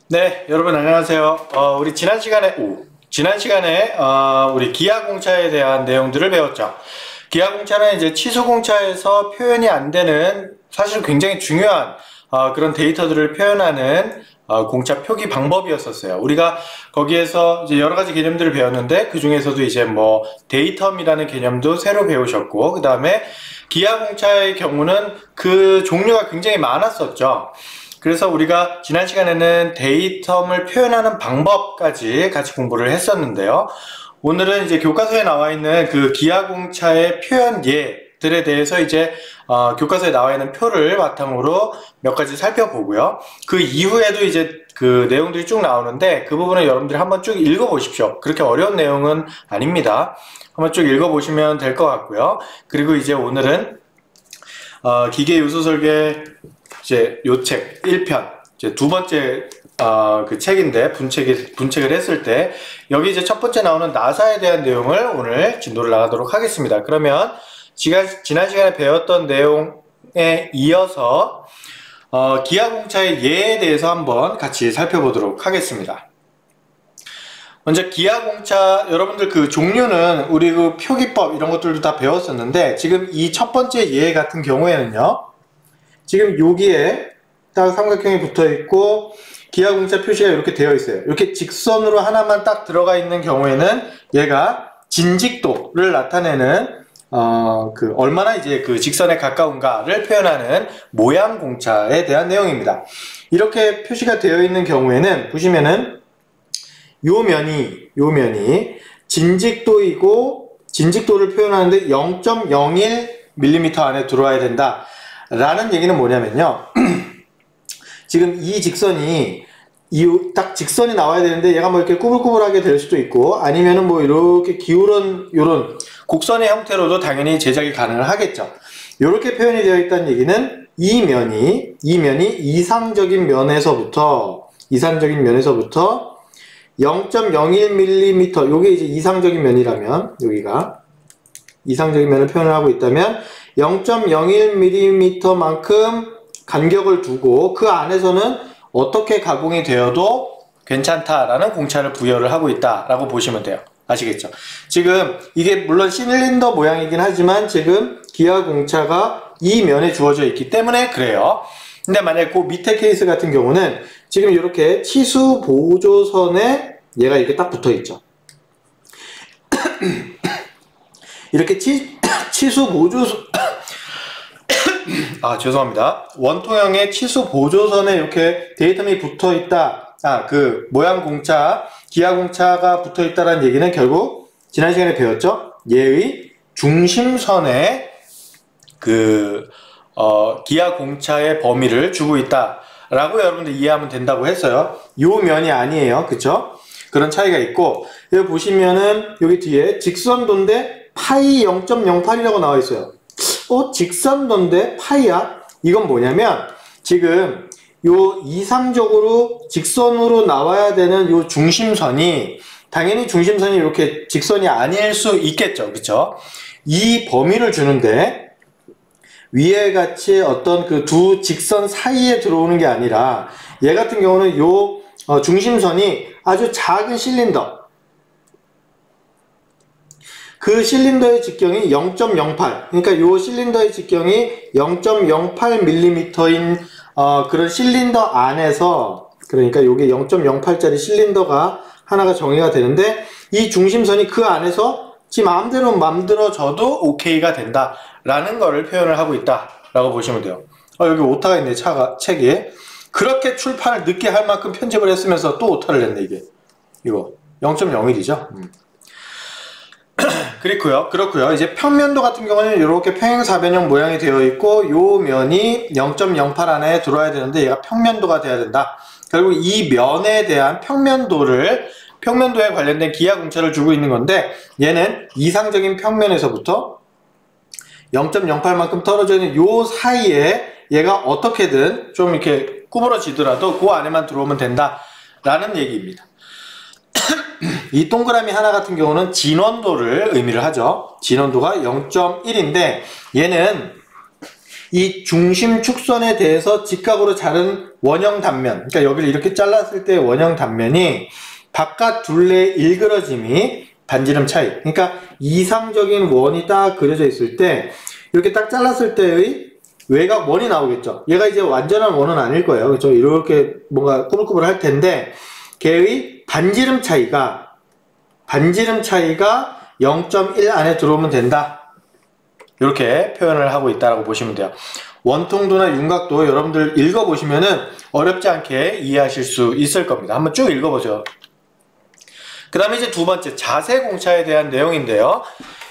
네, 여러분 안녕하세요. 우리 지난 시간에 우리 기하공차에 대한 내용들을 배웠죠. 기하공차는 이제 취소공차에서 표현이 안 되는 사실 굉장히 중요한 그런 데이터들을 표현하는 공차 표기 방법이었었어요. 우리가 거기에서 이제 여러 가지 개념들을 배웠는데 그 중에서도 이제 뭐 데이텀이라는 개념도 새로 배우셨고, 그 다음에 기하공차의 경우는 그 종류가 굉장히 많았었죠. 그래서 우리가 지난 시간에는 데이텀을 표현하는 방법까지 같이 공부를 했었는데요. 오늘은 이제 교과서에 나와 있는 그 기하공차의 표현 예들에 대해서 이제 교과서에 나와 있는 표를 바탕으로 몇 가지 살펴보고요. 그 이후에도 이제 그 내용들이 쭉 나오는데 그 부분을 여러분들이 한번 쭉 읽어보십시오. 그렇게 어려운 내용은 아닙니다. 한번 쭉 읽어보시면 될 것 같고요. 그리고 이제 오늘은 기계 요소 설계 이제 요 책 1편 이제 두 번째 그 책인데 분책을 했을 때 여기 이제 첫 번째 나오는 나사에 대한 내용을 오늘 진도를 나가도록 하겠습니다. 그러면 지난 시간에 배웠던 내용에 이어서 기하공차의 예에 대해서 한번 같이 살펴보도록 하겠습니다. 먼저 기하공차 여러분들 그 종류는 우리 그 표기법 이런 것들도 다 배웠었는데 지금 이 첫 번째 예 같은 경우에는요, 지금 여기에 딱 삼각형이 붙어 있고 기하공차 표시가 이렇게 되어 있어요. 이렇게 직선으로 하나만 딱 들어가 있는 경우에는 얘가 진직도를 나타내는 그 얼마나 이제 그 직선에 가까운가를 표현하는 모양 공차에 대한 내용입니다. 이렇게 표시가 되어 있는 경우에는 보시면은 요 면이 진직도이고 진직도를 표현하는데 0.01mm 안에 들어와야 된다 라는 얘기는 뭐냐면요. 지금 이 직선이 딱 직선이 나와야 되는데 얘가 뭐 이렇게 꾸불꾸불하게 될 수도 있고 아니면은 뭐 이렇게 기울은 요런 곡선의 형태로도 당연히 제작이 가능하겠죠. 이렇게 표현이 되어 있다는 얘기는 이 면이 이상적인 면에서부터 0.01mm, 요게 이제 이상적인 면이라면, 여기가 이상적인 면을 표현을 하고 있다면 0.01mm만큼 간격을 두고 그 안에서는 어떻게 가공이 되어도 괜찮다라는 공차를 부여를 하고 있다라고 보시면 돼요. 아시겠죠? 지금 이게 물론 실린더 모양이긴 하지만 지금 기하공차가 이 면에 주어져 있기 때문에 그래요. 근데 만약에 그 밑에 케이스 같은 경우는 지금 이렇게 치수 보조선에 얘가 이렇게 딱 붙어 있죠. 이렇게 치수 보조선 죄송합니다. 원통형의 치수 보조선에 이렇게 데이텀이 붙어 있다. 그 모양 공차, 기하 공차가 붙어 있다는 얘기는 결국 지난 시간에 배웠죠. 얘의 중심선에 그 기하 공차의 범위를 주고 있다라고 여러분들 이해하면 된다고 했어요. 요 면이 아니에요, 그쵸? 그런 차이가 있고, 여기 보시면은 여기 뒤에 직선도인데 파이 0.08이라고 나와 있어요. 직선도인데 파이야? 이건 뭐냐면 지금 요 이상적으로 직선으로 나와야 되는 요 중심선이 당연히 중심선이 이렇게 직선이 아닐 수 있겠죠, 그쵸? 이 범위를 주는데 위에 같이 어떤 그 두 직선 사이에 들어오는 게 아니라 얘 같은 경우는 요 중심선이 아주 작은 실린더, 그 실린더의 직경이 0.08, 그러니까 요 실린더의 직경이 0.08mm인 그런 실린더 안에서, 그러니까 요게 0.08짜리 실린더가 하나가 정의가 되는데 이 중심선이 그 안에서 지 마음대로 만들어져도 오케이가 된다 라는 거를 표현을 하고 있다 라고 보시면 돼요. 여기 오타가 있네, 책에. 그렇게 출판을 늦게 할 만큼 편집을 했으면서 또 오타를 냈네, 이게. 이거 0.01이죠. 그렇고요. 이제 평면도 같은 경우는 이렇게 평행사변형 모양이 되어 있고 요 면이 0.08 안에 들어와야 되는데 얘가 평면도가 돼야 된다. 결국 이 면에 대한 평면도에 관련된 기하공차를 주고 있는 건데 얘는 이상적인 평면에서부터 0.08만큼 떨어져 있는 요 사이에 얘가 어떻게든 좀 이렇게 구부러지더라도 그 안에만 들어오면 된다 라는 얘기입니다. 이 동그라미 하나 같은 경우는 진원도를 의미를 하죠. 진원도가 0.1인데 얘는 이 중심 축선에 대해서 직각으로 자른 원형 단면, 그러니까 여기를 이렇게 잘랐을 때 원형 단면이 바깥 둘레의 일그러짐이 반지름 차이, 그러니까 이상적인 원이 딱 그려져 있을 때 이렇게 딱 잘랐을 때의 외곽 원이 나오겠죠. 얘가 이제 완전한 원은 아닐 거예요. 그렇죠? 이렇게 뭔가 꾸불꾸불 할 텐데 걔의 반지름 차이가 0.1 안에 들어오면 된다. 이렇게 표현을 하고 있다라고 보시면 돼요. 원통도나 윤곽도 여러분들 읽어보시면은 어렵지 않게 이해하실 수 있을 겁니다. 한번 쭉 읽어보죠. 그 다음에 이제 두 번째, 자세공차에 대한 내용인데요.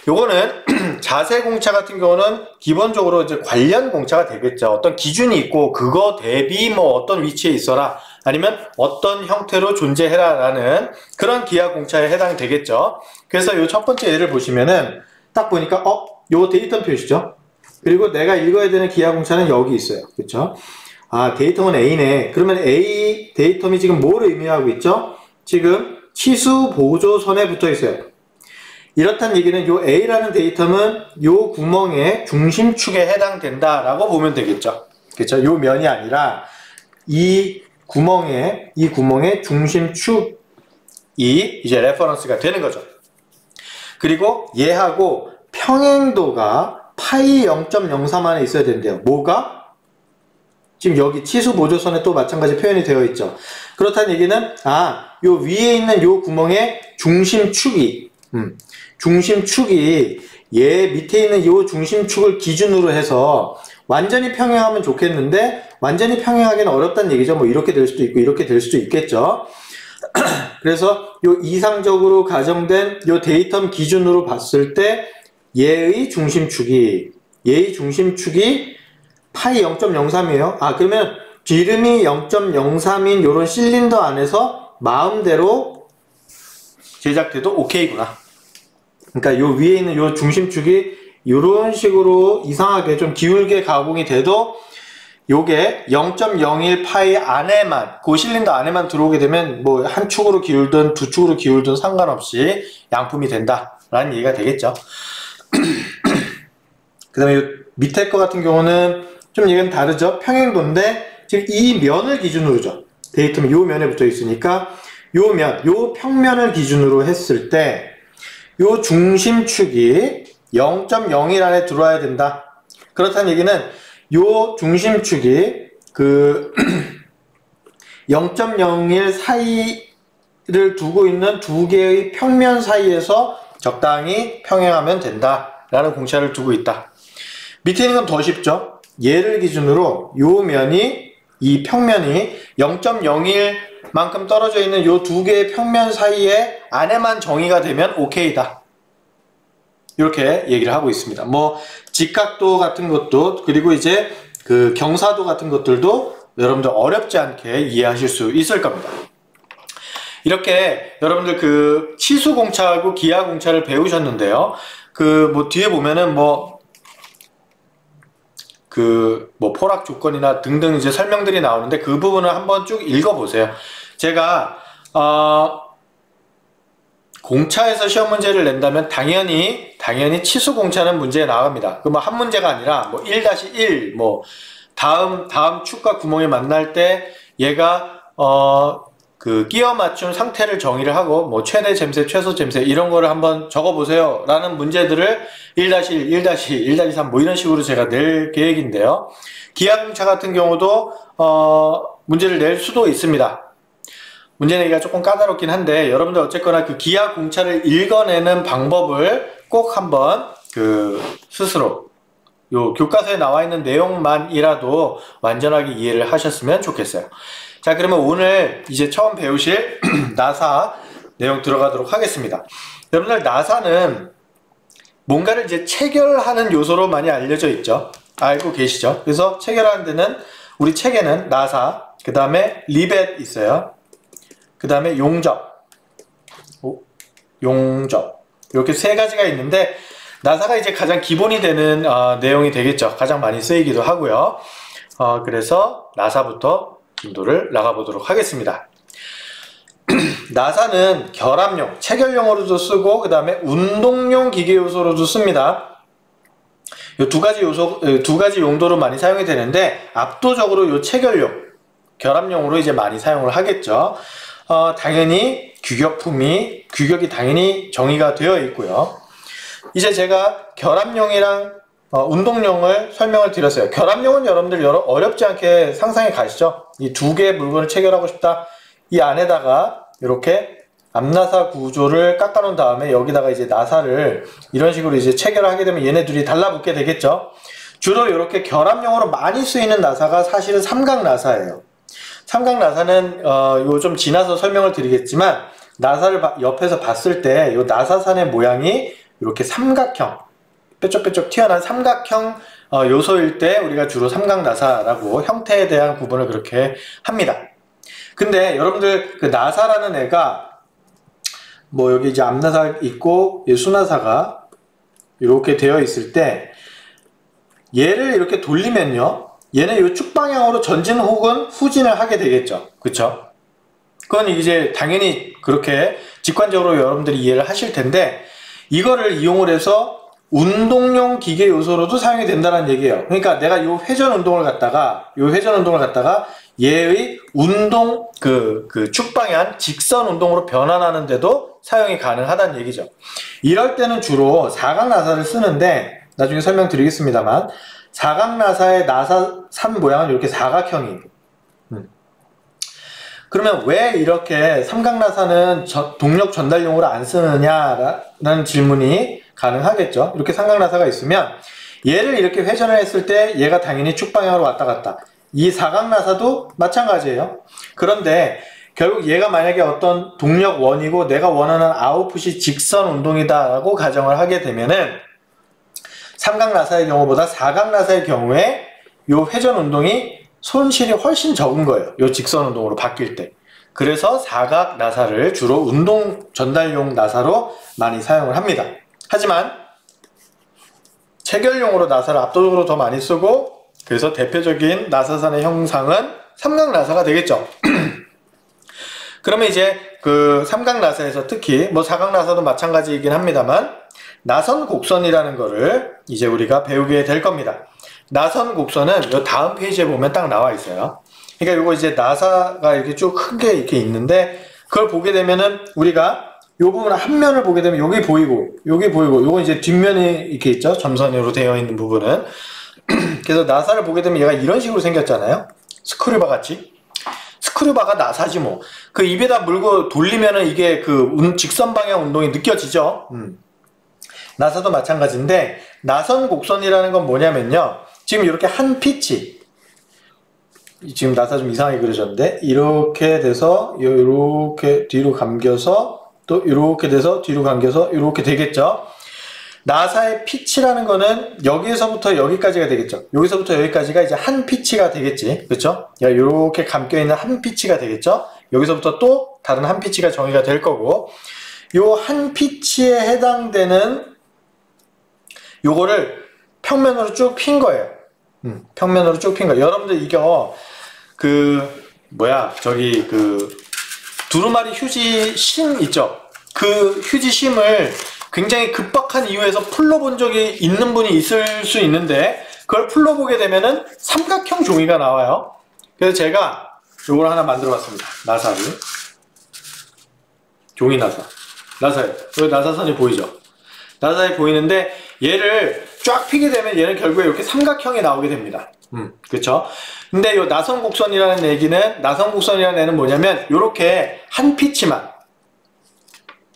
요거는 자세공차 같은 경우는 기본적으로 이제 관련 공차가 되겠죠. 어떤 기준이 있고 그거 대비 뭐 어떤 위치에 있어라, 아니면 어떤 형태로 존재해라 라는 그런 기하공차에 해당이 되겠죠. 그래서 요 첫 번째 예를 보시면은 딱 보니까 요 데이텀 표시죠. 그리고 내가 읽어야 되는 기하공차는 여기 있어요. 그렇죠? 아, 데이텀은 A네. 그러면 A 데이텀이 지금 뭐를 의미하고 있죠? 지금 치수 보조선에 붙어 있어요. 이렇다는 얘기는 요 A라는 데이텀은 요 구멍의 중심축에 해당된다라고 보면 되겠죠. 그렇죠? 요 면이 아니라 이 구멍의 중심축이 이제 레퍼런스가 되는 거죠. 그리고 얘하고 평행도가 파이 0.03 안에 있어야 된대요. 뭐가? 지금 여기 치수 보조선에 또 마찬가지 표현이 되어 있죠. 그렇다는 얘기는 요 위에 있는 요 구멍의 중심축이 얘 밑에 있는 요 중심축을 기준으로 해서 완전히 평행하면 좋겠는데 완전히 평행하기는 어렵다는 얘기죠. 뭐 이렇게 될 수도 있고 이렇게 될 수도 있겠죠. 그래서 요 이상적으로 가정된 요 데이텀 기준으로 봤을 때 얘의 중심축이 파이 0.03이에요. 그러면 기름이 0.03인 요런 실린더 안에서 마음대로 제작돼도 오케이구나. 그러니까 요 위에 있는 요 중심축이 요런 식으로 이상하게 좀 기울게 가공이 돼도 요게 0.01 파이 안에만, 그 실린더 안에만 들어오게 되면 뭐 한 축으로 기울든 두 축으로 기울든 상관없이 양품이 된다라는 얘기가 되겠죠. 그 다음에 요 밑에 거 같은 경우는 좀 얘기는 다르죠. 평행도인데 지금 이 면을 기준으로죠. 데이텀이 요 면에 붙어 있으니까 요 평면을 기준으로 했을 때 요 중심축이 0.01 안에 들어와야 된다. 그렇다는 얘기는 요 중심축이 그 0.01 사이를 두고 있는 두 개의 평면 사이에서 적당히 평행하면 된다라는 공차를 두고 있다. 밑에 있는 건 더 쉽죠. 얘를 기준으로 이 평면이 0.01 만큼 떨어져 있는 요 두 개의 평면 사이에 안에만 정의가 되면 오케이다. 이렇게 얘기를 하고 있습니다. 뭐 직각도 같은 것도, 그리고 이제 그 경사도 같은 것들도 여러분들 어렵지 않게 이해하실 수 있을 겁니다. 이렇게 여러분들 그 치수공차하고 기하공차를 배우셨는데요. 그 뭐 뒤에 보면은 포락 조건이나 등등 이제 설명들이 나오는데 그 부분을 한번 쭉 읽어보세요. 제가 공차에서 시험 문제를 낸다면 당연히 치수 공차는 문제에 나갑니다. 그 뭐 한 문제가 아니라 뭐 1-1 다음 축과 구멍이 만날 때 얘가 그 끼워 맞춤 상태를 정의를 하고 뭐 최대 잼새, 최소 잼새 이런 거를 한번 적어 보세요 라는 문제들을 1-1, 1-2, 1-3 뭐 이런 식으로 제가 낼 계획인데요. 기하공차 같은 경우도 문제를 낼 수도 있습니다. 문제 내기가 조금 까다롭긴 한데 여러분들 어쨌거나 그 기하공차를 읽어내는 방법을 꼭 한번 그 스스로 요 교과서에 나와 있는 내용만이라도 완전하게 이해를 하셨으면 좋겠어요. 자, 그러면 오늘 이제 처음 배우실 나사 내용 들어가도록 하겠습니다. 여러분들 나사는 뭔가를 이제 체결하는 요소로 많이 알려져 있죠. 알고 계시죠? 그래서 체결하는 데는 우리 책에는 나사, 그 다음에 리벳 있어요. 그 다음에 용접 이렇게 세 가지가 있는데 나사가 이제 가장 기본이 되는 내용이 되겠죠. 가장 많이 쓰이기도 하고요. 그래서 나사부터 진도를 나가보도록 하겠습니다. 나사는 결합용, 체결용으로도 쓰고 그 다음에 운동용 기계 요소로도 씁니다. 요 두 가지 용도로 많이 사용이 되는데 압도적으로 요 체결용, 결합용으로 이제 많이 사용을 하겠죠. 당연히 규격이 당연히 정의가 되어 있고요. 이제 제가 결합용이랑 운동용을 설명을 드렸어요. 결합용은 여러분들 어렵지 않게 상상해 가시죠. 이 두 개의 물건을 체결하고 싶다. 이 안에다가 이렇게 앞나사 구조를 깎아 놓은 다음에 여기다가 이제 나사를 이런 식으로 이제 체결을 하게 되면 얘네 둘이 달라붙게 되겠죠. 주로 이렇게 결합용으로 많이 쓰이는 나사가 사실은 삼각 나사예요. 삼각 나사는 요 좀 지나서 설명을 드리겠지만 나사를 옆에서 봤을 때 요 나사선의 모양이 이렇게 삼각형, 뾰족뾰족 튀어나온 삼각형 요소일 때 우리가 주로 삼각 나사라고 형태에 대한 구분을 그렇게 합니다. 근데 여러분들 그 나사라는 애가 뭐 여기 이제 앞나사 있고 수나사가 이렇게 되어 있을 때 얘를 이렇게 돌리면요, 얘는 이 축 방향으로 전진 혹은 후진을 하게 되겠죠. 그쵸? 그건 이제 당연히 그렇게 직관적으로 여러분들이 이해를 하실 텐데, 이거를 이용을 해서 운동용 기계 요소로도 사용이 된다는 얘기예요. 그러니까 내가 요 회전 운동을 갖다가 얘의 운동 축방향 직선 운동으로 변환하는데도 사용이 가능하다는 얘기죠. 이럴 때는 주로 사각 나사를 쓰는데 나중에 설명드리겠습니다만, 사각 나사의 나사산 모양은 이렇게 사각형이에요. 그러면 왜 이렇게 삼각 나사는 동력 전달용으로 안 쓰느냐라는 질문이 가능하겠죠. 이렇게 삼각 나사가 있으면 얘를 이렇게 회전을 했을 때 얘가 당연히 축 방향으로 왔다 갔다. 이 사각 나사도 마찬가지예요. 그런데 결국 얘가 만약에 어떤 동력 원이고 내가 원하는 아웃풋이 직선 운동이다 라고 가정을 하게 되면은 삼각 나사의 경우보다 사각 나사의 경우에 요 회전 운동이 손실이 훨씬 적은 거예요. 요 직선 운동으로 바뀔 때. 그래서 사각 나사를 주로 운동 전달용 나사로 많이 사용을 합니다. 하지만 체결용으로 나사를 압도적으로 더 많이 쓰고, 그래서 대표적인 나사선의 형상은 삼각 나사가 되겠죠. 그러면 이제 그 삼각 나사에서 특히 뭐 사각 나사도 마찬가지이긴 합니다만 나선 곡선이라는 거를 이제 우리가 배우게 될 겁니다. 나선 곡선은 요 다음 페이지에 보면 딱 나와 있어요. 그러니까 요거 이제 나사가 이렇게 쭉 크게 이렇게 있는데, 그걸 보게 되면은 우리가 요 부분 한 면을 보게 되면 여기 보이고 요거 이제 뒷면이 이렇게 있죠. 점선으로 되어 있는 부분은. 그래서 나사를 보게 되면 얘가 이런 식으로 생겼잖아요. 스크류바 같이. 스크류바가 나사지 뭐. 그 입에다 물고 돌리면은 이게 그 직선 방향 운동이 느껴지죠. 나사도 마찬가지인데, 나선 곡선이라는 건 뭐냐면요, 지금 이렇게 한 피치, 지금 나사 좀 이상하게 그려졌는데 이렇게 돼서 이렇게 뒤로 감겨서 또 이렇게 돼서 뒤로 감겨서 이렇게 되겠죠. 나사의 피치라는 거는 여기에서부터 여기까지가 되겠죠. 여기서부터 여기까지가 이제 한 피치가 되겠지. 그렇죠? 이렇게 감겨 있는 한 피치가 되겠죠. 여기서부터 또 다른 한 피치가 정의가 될 거고, 요 한 피치에 해당되는 요거를 평면으로 쭉 핀 거예요. 평면으로 쭉 핀 거예요. 여러분들 이거 두루마리 휴지 심 있죠? 그 휴지 심을 굉장히 급박한 이유에서 풀러본 적이 있는 분이 있을 수 있는데, 그걸 풀러보게 되면은 삼각형 종이가 나와요. 그래서 제가 요걸 하나 만들어 봤습니다. 나사를. 종이 나사예요. 여기 나사선이 보이죠? 나사선이 보이는데 얘를 쫙 피게 되면 얘는 결국에 이렇게 삼각형이 나오게 됩니다. 그쵸? 근데 요 나선곡선이라는 애는 뭐냐면 요렇게 한 피치만,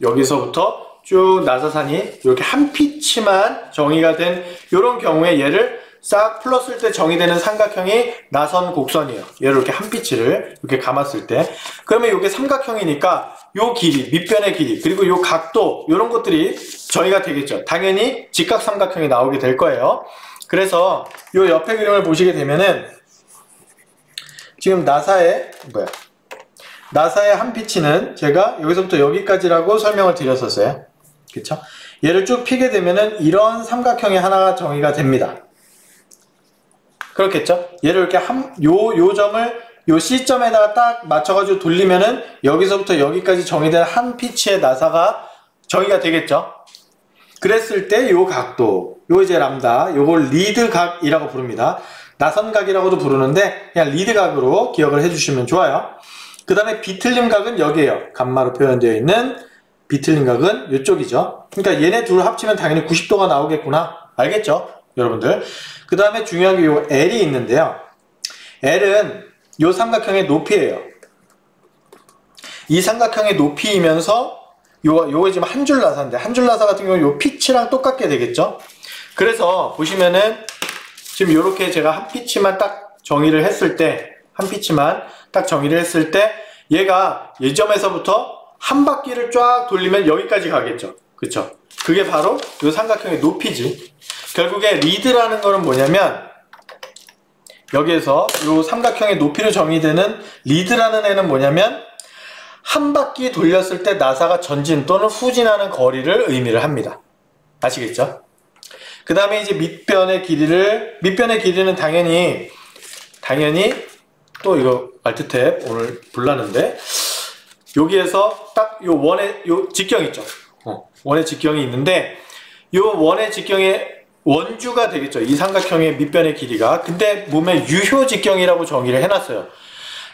여기서부터 쭉 나사선이 이렇게 한 피치만 정의가 된 요런 경우에 얘를 싹 풀었을 때 정의되는 삼각형이 나선곡선이에요. 얘를 이렇게 한 피치를 이렇게 감았을 때. 그러면 이게 삼각형이니까 요 길이, 밑변의 길이, 그리고 요 각도, 요런 것들이 정의가 되겠죠. 당연히 직각삼각형이 나오게 될 거예요. 그래서 요 옆에 그림을 보시게 되면은 지금 나사의 한 피치는 제가 여기서부터 여기까지라고 설명을 드렸었어요. 그쵸? 얘를 쭉 피게 되면은 이런 삼각형이 하나가 정의가 됩니다. 그렇겠죠? 얘를 이렇게 요 점을 요 C점에다가 딱 맞춰가지고 돌리면은 여기서부터 여기까지 정의된 한 피치의 나사가 정의가 되겠죠? 그랬을 때 요 각도, 요 이제 람다, 요걸 리드각이라고 부릅니다. 나선각이라고도 부르는데 그냥 리드각으로 기억을 해주시면 좋아요. 그 다음에 비틀림 각은 여기에요. 감마로 표현되어 있는 비틀림 각은 이쪽이죠. 그러니까 얘네 둘 합치면 당연히 90도가 나오겠구나. 알겠죠? 여러분들. 그 다음에 중요한 게 요 L이 있는데요. L은 요 삼각형의 높이예요. 이 삼각형의 높이이면서 요거 지금 한 줄 나사인데 한 줄 나사 같은 경우는 요 피치랑 똑같게 되겠죠? 그래서 보시면은 지금 요렇게 제가 한 피치만 딱 정의를 했을 때 한 피치만 딱 정의를 했을 때 얘가 이 점에서부터 한 바퀴를 쫙 돌리면 여기까지 가겠죠? 그쵸? 그게 바로 요 삼각형의 높이지. 결국에 리드라는 거는 뭐냐면 여기에서 요 삼각형의 높이로 정의되는 리드라는 애는 뭐냐면 한 바퀴 돌렸을 때 나사가 전진 또는 후진하는 거리를 의미를 합니다. 아시겠죠? 그 다음에 이제 밑변의 길이는 당연히 또 이거 알트탭 오늘 불났는데 여기에서 딱 요 원의 요 직경 있죠? 원의 직경이 있는데 요 원의 직경의 원주가 되겠죠. 이 삼각형의 밑변의 길이가. 근데 몸에 유효 직경이라고 정의를 해놨어요.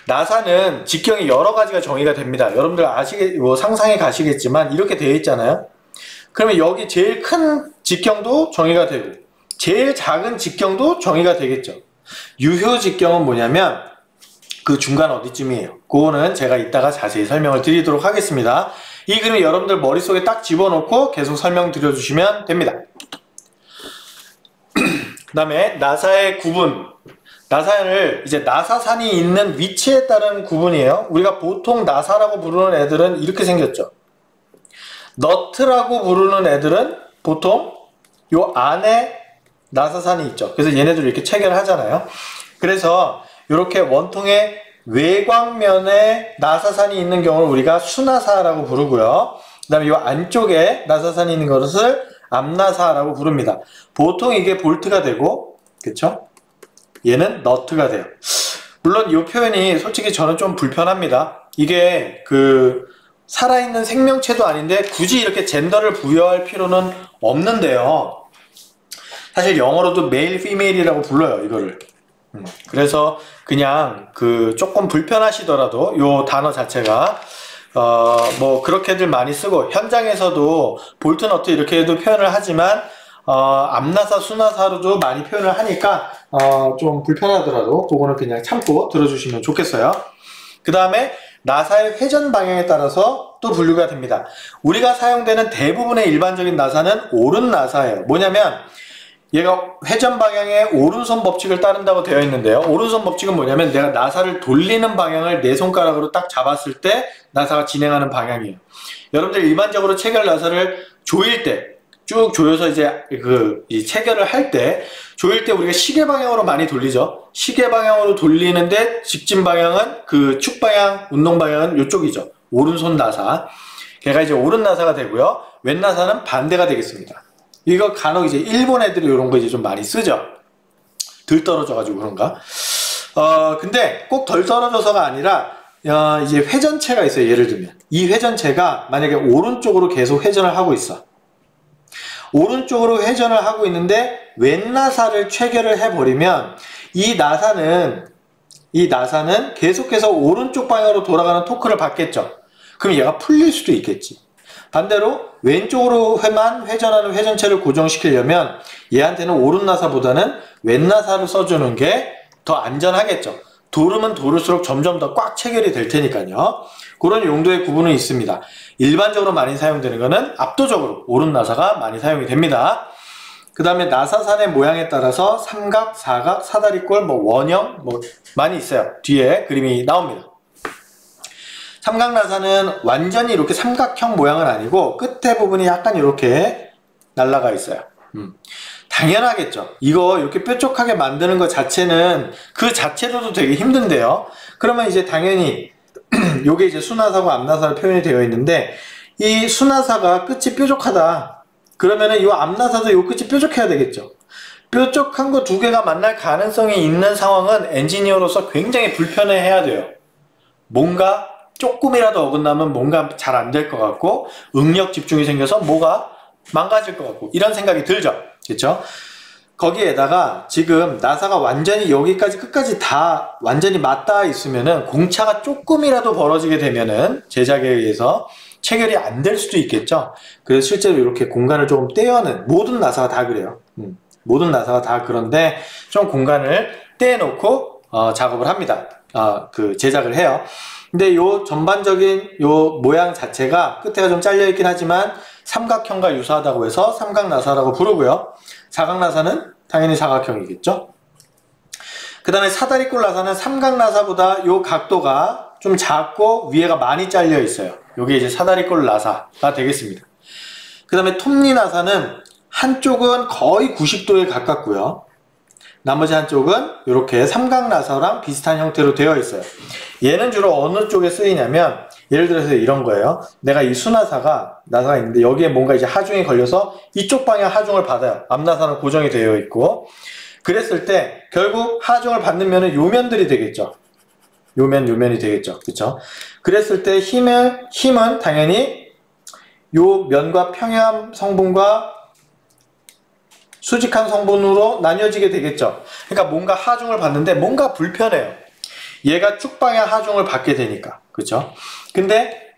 나사는 직경이 여러 가지가 정의가 됩니다. 여러분들 상상해 가시겠지만 이렇게 되어 있잖아요. 그러면 여기 제일 큰 직경도 정의가 되고 제일 작은 직경도 정의가 되겠죠. 유효 직경은 뭐냐면 그 중간 어디쯤이에요. 그거는 제가 이따가 자세히 설명을 드리도록 하겠습니다. 이 그림 여러분들 머릿속에 딱 집어넣고 계속 설명 드려주시면 됩니다. 그 다음에 나사의 구분. 나사를 이제 나사산이 있는 위치에 따른 구분이에요. 우리가 보통 나사라고 부르는 애들은 이렇게 생겼죠. 너트라고 부르는 애들은 보통 요 안에 나사산이 있죠. 그래서 얘네들 이렇게 체결을 하잖아요. 그래서 이렇게 원통의 외곽면에 나사산이 있는 경우를 우리가 수나사라고 부르고요. 그 다음에 이 안쪽에 나사산이 있는 것을 앞나사라고 부릅니다. 보통 이게 볼트가 되고, 그쵸? 얘는 너트가 돼요. 물론 이 표현이 솔직히 저는 좀 불편합니다. 이게 살아있는 생명체도 아닌데 굳이 이렇게 젠더를 부여할 필요는 없는데요. 사실 영어로도 메일, 피메일이라고 불러요, 이거를. 그래서 그냥 조금 불편하시더라도 요 단어 자체가 뭐 그렇게들 많이 쓰고 현장에서도 볼트 너트 이렇게도 표현을 하지만 앞나사, 수나사로도 많이 표현을 하니까 좀 불편하더라도 그거는 그냥 참고 들어주시면 좋겠어요. 그 다음에 나사의 회전 방향에 따라서 또 분류가 됩니다. 우리가 사용되는 대부분의 일반적인 나사는 오른 나사예요. 뭐냐면 얘가 회전 방향의 오른손 법칙을 따른다고 되어 있는데요. 오른손 법칙은 뭐냐면 내가 나사를 돌리는 방향을 내 손가락으로 딱 잡았을 때 나사가 진행하는 방향이에요. 여러분들 일반적으로 체결 나사를 조일 때 쭉 조여서 이제 이 체결을 할 때 조일 때 우리가 시계 방향으로 많이 돌리죠. 시계 방향으로 돌리는데 직진 방향은 축 방향, 운동 방향은 이쪽이죠. 오른손 나사. 걔가 이제 오른 나사가 되고요. 왼 나사는 반대가 되겠습니다. 이거 간혹 이제 일본 애들이 이런 거 이제 좀 많이 쓰죠. 덜 떨어져가지고 그런가? 근데 꼭 덜 떨어져서가 아니라 이제 회전체가 있어요. 예를 들면 이 회전체가 만약에 오른쪽으로 계속 회전을 하고 있어. 오른쪽으로 회전을 하고 있는데 왼 나사를 체결을 해버리면 이 나사는 계속해서 오른쪽 방향으로 돌아가는 토크를 받겠죠. 그럼 얘가 풀릴 수도 있겠지. 반대로 왼쪽으로만 회전하는 회전체를 고정시키려면 얘한테는 오른 나사보다는 왼 나사를 써주는 게 더 안전하겠죠. 도르면 도를수록 점점 더 꽉 체결이 될 테니까요. 그런 용도의 구분은 있습니다. 일반적으로 많이 사용되는 거는 압도적으로 오른 나사가 많이 사용이 됩니다. 그 다음에 나사산의 모양에 따라서 삼각, 사각, 사다리꼴, 원형 많이 있어요. 뒤에 그림이 나옵니다. 삼각나사는 완전히 이렇게 삼각형 모양은 아니고 끝에 부분이 약간 이렇게 날라가 있어요. 당연하겠죠. 이거 이렇게 뾰족하게 만드는 것 자체는 그 자체로도 되게 힘든데요. 그러면 이제 당연히 요게 이제 수나사고 앞나사로 표현이 되어 있는데 이 수나사가 끝이 뾰족하다. 그러면은 이 앞나사도 이 끝이 뾰족해야 되겠죠. 뾰족한 거 두 개가 만날 가능성이 있는 상황은 엔지니어로서 굉장히 불편해해야 돼요. 뭔가 조금이라도 어긋나면 뭔가 잘 안 될 것 같고 응력 집중이 생겨서 뭐가 망가질 것 같고 이런 생각이 들죠. 그렇죠? 거기에다가 지금 나사가 완전히 여기까지 끝까지 다 완전히 맞닿아 있으면은 공차가 조금이라도 벌어지게 되면은 제작에 의해서 체결이 안 될 수도 있겠죠. 그래서 실제로 이렇게 공간을 조금 떼어는, 모든 나사가 다 그래요. 모든 나사가 다 그런데 좀 공간을 떼놓고 작업을 합니다. 그 제작을 해요. 근데 요 전반적인 요 모양 자체가 끝에가 좀 잘려 있긴 하지만 삼각형과 유사하다고 해서 삼각나사라고 부르고요. 사각나사는 당연히 사각형이겠죠. 그 다음에 사다리꼴 나사는 삼각나사보다 요 각도가 좀 작고 위에가 많이 잘려 있어요. 요게 이제 사다리꼴 나사가 되겠습니다. 그 다음에 톱니나사는 한쪽은 거의 90도에 가깝고요. 나머지 한쪽은 이렇게 삼각나사랑 비슷한 형태로 되어 있어요. 얘는 주로 어느 쪽에 쓰이냐면, 예를 들어서 이런 거예요. 내가 이 수나사가 나사가 있는데 여기에 뭔가 이제 하중이 걸려서 이쪽 방향 하중을 받아요. 앞나사는 고정이 되어 있고, 그랬을 때 결국 하중을 받는 면은 요 면들이 되겠죠. 요면이 되겠죠. 그쵸? 그랬을 때 힘은 당연히 요 면과 평이한 성분과 수직한 성분으로 나뉘어지게 되겠죠. 그러니까 뭔가 하중을 받는데 뭔가 불편해요. 얘가 쭉방향 하중을 받게 되니까. 그쵸? 근데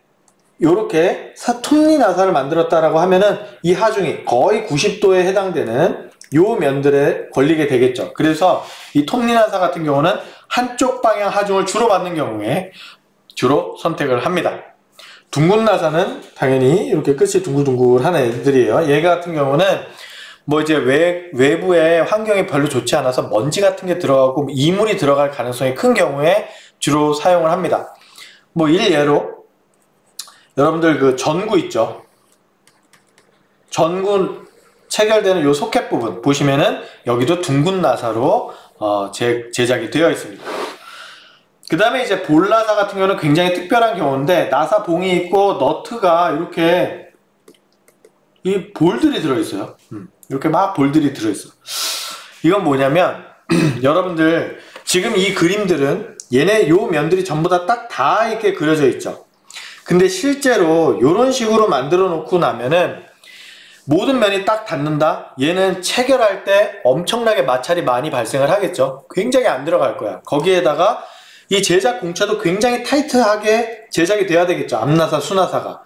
요렇게 톱니나사를 만들었다라고 하면은 이 하중이 거의 90도에 해당되는 요 면들에 걸리게 되겠죠. 그래서 이 톱니나사 같은 경우는 한쪽 방향 하중을 주로 받는 경우에 주로 선택을 합니다. 둥근나사는 당연히 이렇게 끝이 둥글둥글한 애들이에요. 얘 같은 경우는 뭐 이제 외부의 환경이 별로 좋지 않아서 먼지 같은 게 들어가고 이물이 들어갈 가능성이 큰 경우에 주로 사용을 합니다. 뭐 일례로 여러분들 그 전구 있죠. 전구 체결되는 요 소켓 부분 보시면은 여기도 둥근 나사로 제작이 되어 있습니다. 그 다음에 이제 볼나사 같은 경우는 굉장히 특별한 경우인데, 나사 봉이 있고 너트가 이렇게 이 볼들이 들어있어요. 이렇게 막 볼들이 들어있어. 이건 뭐냐면 여러분들 지금 이 그림들은 얘네 요 면들이 전부 다 이렇게 그려져 있죠. 근데 실제로 이런 식으로 만들어 놓고 나면은 모든 면이 딱 닿는다? 얘는 체결할 때 엄청나게 마찰이 많이 발생을 하겠죠. 굉장히 안 들어갈 거야. 거기에다가 이 제작 공차도 굉장히 타이트하게 제작이 돼야 되겠죠. 앞나사, 수나사가.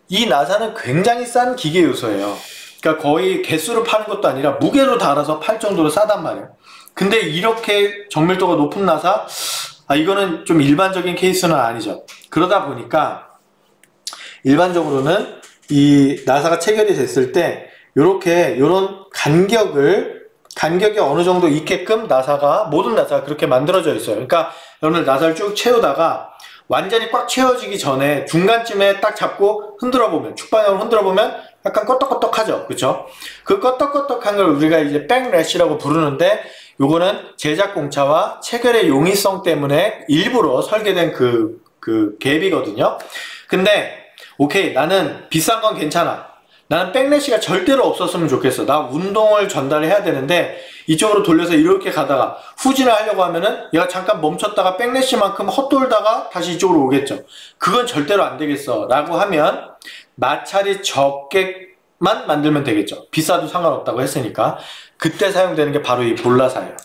이 나사는 굉장히 싼 기계 요소예요. 그러니까 거의 개수로 파는 것도 아니라 무게로 달아서 팔 정도로 싸단 말이에요. 근데 이렇게 정밀도가 높은 나사, 이거는 좀 일반적인 케이스는 아니죠. 그러다 보니까 일반적으로는 이 나사가 체결이 됐을 때 요런 간격이 어느 정도 있게끔 모든 나사가 그렇게 만들어져 있어요. 그러니까 여러분들 나사를 쭉 채우다가 완전히 꽉 채워지기 전에 중간쯤에 딱 잡고 흔들어 보면, 축방향으로 흔들어 보면 약간 껐덕껐덕하죠. 그쵸? 그 껐덕껐덕한 걸 우리가 이제 백래시라고 부르는데, 요거는 제작 공차와 체결의 용이성 때문에 일부러 설계된 그 갭이거든요. 근데 오케이, 나는 비싼 건 괜찮아. 나는 백래시가 절대로 없었으면 좋겠어. 나 운동을 전달해야 되는데 이쪽으로 돌려서 이렇게 가다가 후진을 하려고 하면은 얘가 잠깐 멈췄다가 백래시만큼 헛돌다가 다시 이쪽으로 오겠죠. 그건 절대로 안 되겠어 라고 하면 마찰이 적게만 만들면 되겠죠. 비싸도 상관없다고 했으니까. 그때 사용되는 게 바로 이 볼나사예요.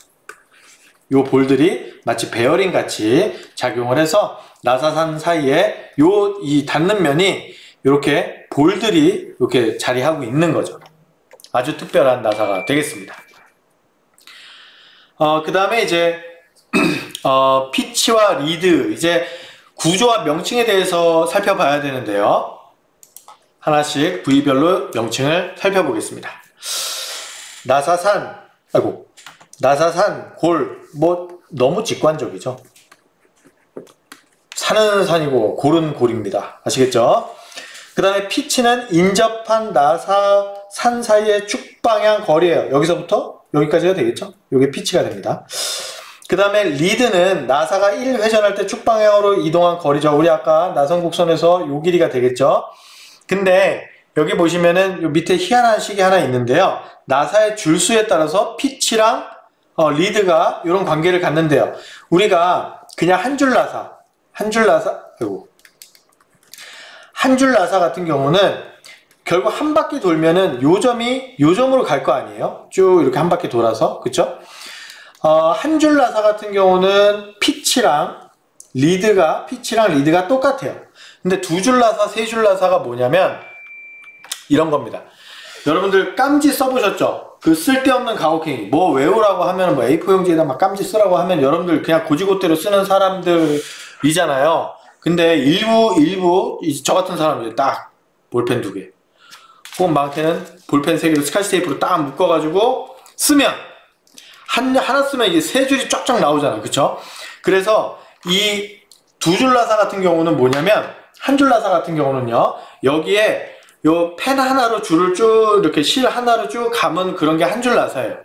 요 볼들이 마치 베어링 같이 작용을 해서 나사산 사이에 이 닿는 면이 이렇게 볼들이 이렇게 자리하고 있는 거죠. 아주 특별한 나사가 되겠습니다. 그 다음에 이제 피치와 리드, 이제 구조와 명칭에 대해서 살펴봐야 되는데요. 하나씩 부위별로 명칭을 살펴보겠습니다. 나사산, 골, 뭐 너무 직관적이죠. 산은 산이고 골은 골입니다. 아시겠죠? 그 다음에 피치는 인접한 나사산 사이의 축방향 거리예요. 여기서부터 여기까지가 되겠죠? 이게 피치가 됩니다. 그 다음에 리드는 나사가 1회전할 때 축방향으로 이동한 거리죠. 우리 아까 나선곡선에서 요 길이가 되겠죠? 근데 여기 보시면은 요 밑에 희한한 식이 하나 있는데요. 나사의 줄수에 따라서 피치랑 리드가 이런 관계를 갖는데요. 우리가 그냥 한 줄 나사 같은 경우는 결국 한 바퀴 돌면은 요점이 요점으로 갈 거 아니에요? 쭉 이렇게 한 바퀴 돌아서, 그쵸? 한 줄 나사 같은 경우는 피치랑 리드가 똑같아요. 근데 두 줄 나사, 세 줄 나사가 뭐냐면 이런 겁니다. 여러분들 깜지 써보셨죠? 그 쓸데없는 가혹행위, 뭐 외우라고 하면 뭐 A4 용지에다 막 깜지 쓰라고 하면 여러분들 그냥 고지고대로 쓰는 사람들이잖아요. 근데 일부 저 같은 사람들 딱 볼펜 2개, 혹은 많게는 볼펜 3개로 스카치 테이프로 딱 묶어가지고 쓰면 하나 쓰면 이게 3줄이 쫙쫙 나오잖아요. 그쵸? 그래서 이 두 줄 나사 같은 경우는 뭐냐면, 한 줄 나사 같은 경우는요, 여기에 요 펜 하나로 줄을 쭉 이렇게 실 하나로 쭉 감은 그런 게 한 줄 나사예요.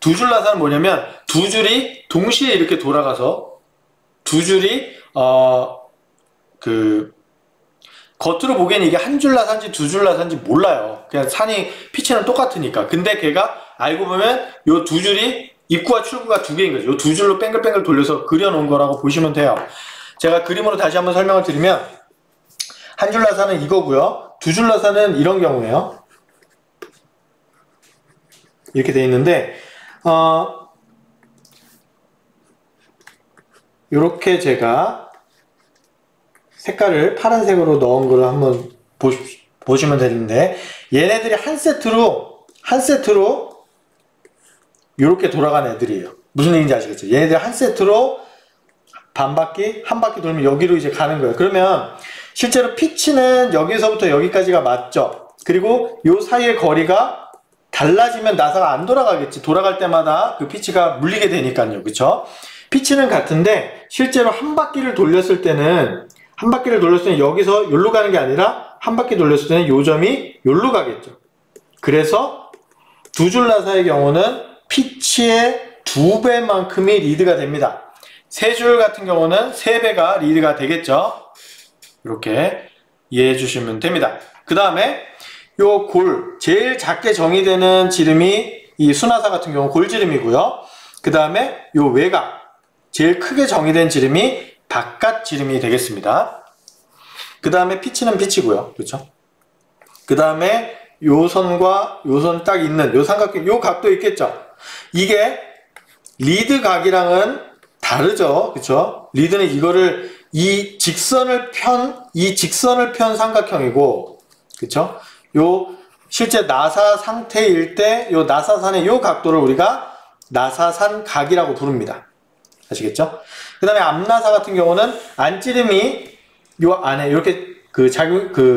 두 줄 나사는 뭐냐면 두 줄이 동시에 이렇게 돌아가서 두 줄이 겉으로 보기에는 이게 한 줄 나사인지 두 줄 나사인지 몰라요. 그냥 피치는 똑같으니까. 근데 걔가 알고 보면 요 두 줄이 입구와 출구가 2개인 거죠. 요 두 줄로 뺑글뺑글 돌려서 그려놓은 거라고 보시면 돼요. 제가 그림으로 다시 한번 설명을 드리면, 한 줄 나사는 이거고요. 두 줄 나사는 이런 경우예요. 이렇게 돼 있는데, 요렇게 제가 색깔을 파란색으로 넣은 거를 한번 보시면 되는데, 얘네들이 한 세트로 요렇게 돌아가는 애들이에요. 무슨 얘기인지 아시겠죠? 얘네들 한 세트로 한 바퀴 돌면 여기로 이제 가는 거예요. 그러면 실제로 피치는 여기서부터 여기까지가 맞죠? 그리고 요 사이의 거리가 달라지면 나사가 안 돌아가겠지. 돌아갈 때마다 그 피치가 물리게 되니까요. 그쵸? 피치는 같은데 실제로 한 바퀴를 돌렸을 때는 여기서 여기로 가는 게 아니라 한 바퀴 돌렸을 때는 요점이 여기로 가겠죠. 그래서 두 줄 나사의 경우는 피치의 2배만큼이 리드가 됩니다. 세 줄 같은 경우는 3배가 리드가 되겠죠. 이렇게 이해해 주시면 됩니다. 그 다음에 요 제일 작게 정의되는 지름이 이 수나사 같은 경우 골지름이고요. 그 다음에 요 외곽, 제일 크게 정의된 지름이 바깥 지름이 되겠습니다. 그 다음에 피치는 피치고요. 그렇죠? 그 다음에 요 선과 요 선 딱 있는 요 삼각형, 요 각도 있겠죠? 이게 리드 각이랑은 다르죠. 그쵸? 리드는 이 직선을 편 삼각형이고, 그쵸? 실제 나사 상태일 때 요 나사산의 요 각도를 우리가 나사산 각이라고 부릅니다. 아시겠죠? 그 다음에 앞나사 같은 경우는 안찌름이 요 안에 이렇게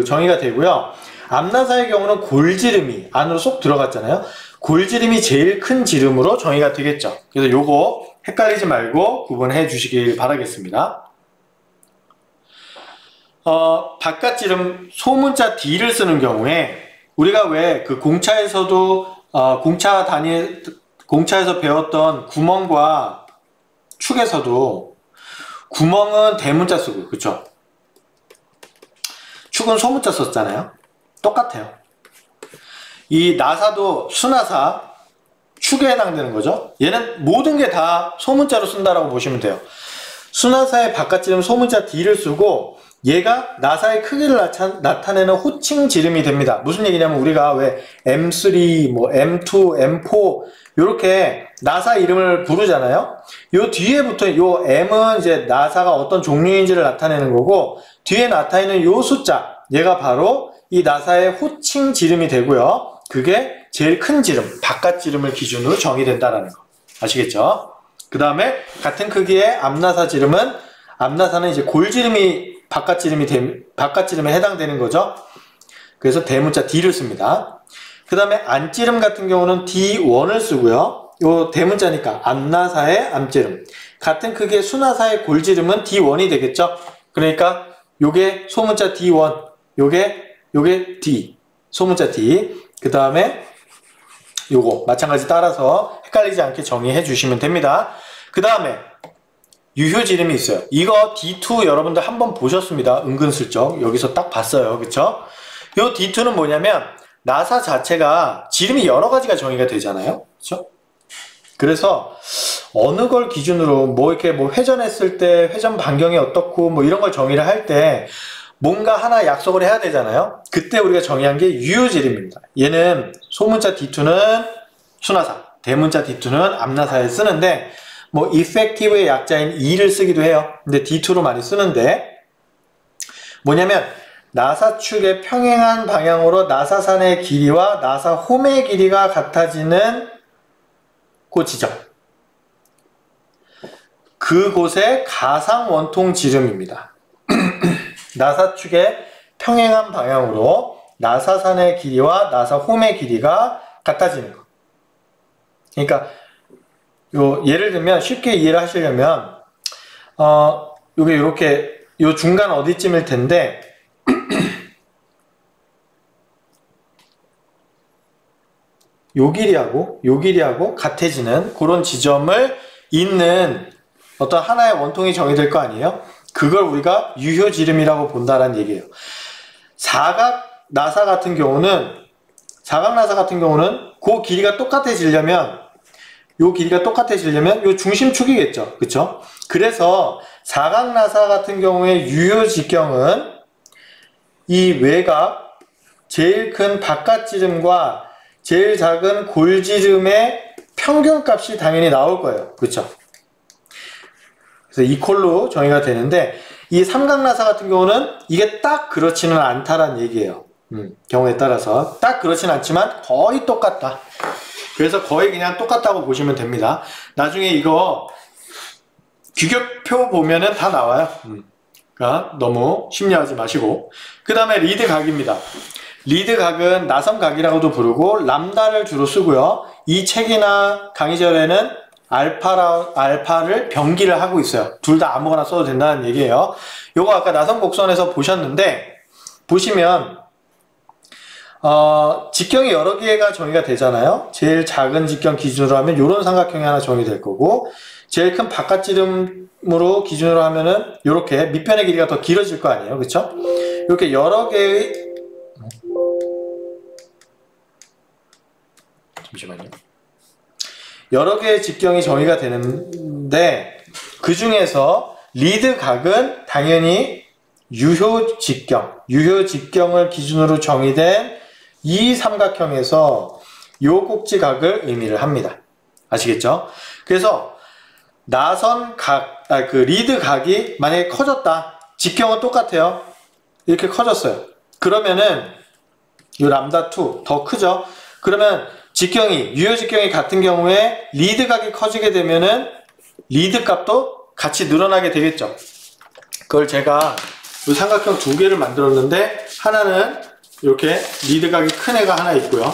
정의가 되고요. 앞나사의 경우는 골지름이 안으로 쏙 들어갔잖아요. 골지름이 제일 큰 지름으로 정의가 되겠죠. 그래서 요거 헷갈리지 말고 구분해 주시길 바라겠습니다. 바깥지름 소문자 D를 쓰는 경우에 우리가 왜 그 공차에서도 공차에서 배웠던 구멍과 축에서도 구멍은 대문자 쓰고, 그쵸? 축은 소문자 썼잖아요. 똑같아요. 이 나사도 수나사, 축에 해당되는 거죠. 얘는 모든 게 다 소문자로 쓴다라고 보시면 돼요. 수나사의 바깥지름 소문자 D를 쓰고, 얘가 나사의 크기를 나타내는 호칭 지름이 됩니다. 무슨 얘기냐면 우리가 왜 M3, 뭐 M2, M4 이렇게 나사 이름을 부르잖아요. 요 뒤에 붙어 요 M은 이제 나사가 어떤 종류인지를 나타내는 거고, 뒤에 나타있는 요 숫자, 얘가 바로 이 나사의 호칭 지름이 되고요. 그게 제일 큰 지름, 바깥 지름을 기준으로 정의된다라는 거. 아시겠죠? 그 다음에 같은 크기의 앞나사 지름은, 앞나사는 이제 골지름이 바깥 지름에 해당되는 거죠. 그래서 대문자 D를 씁니다. 그 다음에 안지름 같은 경우는 D1을 쓰고요. 요 대문자니까 앞나사의 앞지름. 같은 크기의 수나사의 골지름은 D1이 되겠죠. 그러니까 요게 소문자 D1, 요게 D, 소문자 D. 그 다음에 요거 마찬가지 따라서 헷갈리지 않게 정의해 주시면 됩니다. 그 다음에 유효지름이 있어요. 이거 D2 여러분들 한번 보셨습니다. 은근슬쩍 여기서 딱 봤어요. 그쵸? 요 D2는 뭐냐면 나사 자체가 지름이 여러 가지가 정의가 되잖아요. 그쵸? 그래서 어느 걸 기준으로 뭐 이렇게 뭐 회전했을 때 회전 반경이 어떻고 뭐 이런 걸 정의를 할 때 뭔가 하나 약속을 해야 되잖아요. 그때 우리가 정의한 게 유효지름입니다. 얘는 소문자 D2는 순화사, 대문자 D2는 앞나사에 쓰는데 뭐 effective의 약자인 E를 쓰기도 해요. 근데 D2로 많이 쓰는데 뭐냐면 나사축의 평행한 방향으로 나사산의 길이와 나사홈의 길이가 같아지는 그 지점, 그곳의 가상 원통 지름입니다. 나사축의 평행한 방향으로 나사산의 길이와 나사홈의 길이가 같아지는 것. 그러니까 예를 들면 쉽게 이해를 하시려면 요게 이렇게 요 중간 어디쯤일 텐데 요 길이하고 같아지는 그런 지점을 잇는 어떤 하나의 원통이 정의될 거 아니에요? 그걸 우리가 유효지름이라고 본다라는 얘기예요. 사각 나사 같은 경우는 그 길이가 똑같아지려면 요 중심축이겠죠. 그쵸? 그래서 사각 나사 같은 경우에 유효 직경은 이 외곽 제일 큰 바깥지름과 제일 작은 골지름의 평균값이 당연히 나올 거예요. 그쵸? 그래서 이퀄로 정의가 되는데 이 삼각나사 같은 경우는 이게 딱 그렇지는 않다라는 얘기예요. 경우에 따라서 딱 그렇지는 않지만 거의 똑같다. 그래서 거의 그냥 똑같다고 보시면 됩니다. 나중에 이거 규격표 보면은 다 나와요. 그러니까 너무 심려하지 마시고. 그 다음에 리드각입니다. 리드각은 나선각이라고도 부르고 람다를 주로 쓰고요. 이 책이나 강의절에는 알파를 병기를 하고 있어요. 둘 다 아무거나 써도 된다는 얘기예요. 요거 아까 나선곡선에서 보셨는데 보시면 직경이 여러 개가 정의가 되잖아요. 제일 작은 직경 기준으로 하면 요런 삼각형이 하나 정의될 거고 제일 큰 바깥지름으로 기준으로 하면은 요렇게 밑변의 길이가 더 길어질 거 아니에요. 그쵸? 이렇게 여러 개의 잠시만요. 여러 개의 직경이 정의가 되는데 그 중에서 리드각은 당연히 유효 직경을 기준으로 정의된 이 삼각형에서 요 꼭지각을 의미를 합니다. 아시겠죠? 그래서 그 리드각이 만약에 커졌다. 직경은 똑같아요. 이렇게 커졌어요. 그러면은 요 람다2 더 크죠? 그러면 유효 직경이 같은 경우에 리드각이 커지게 되면은 리드 값도 같이 늘어나게 되겠죠. 그걸 제가 이 삼각형 두 개를 만들었는데 하나는 이렇게 리드각이 큰 애가 하나 있고요.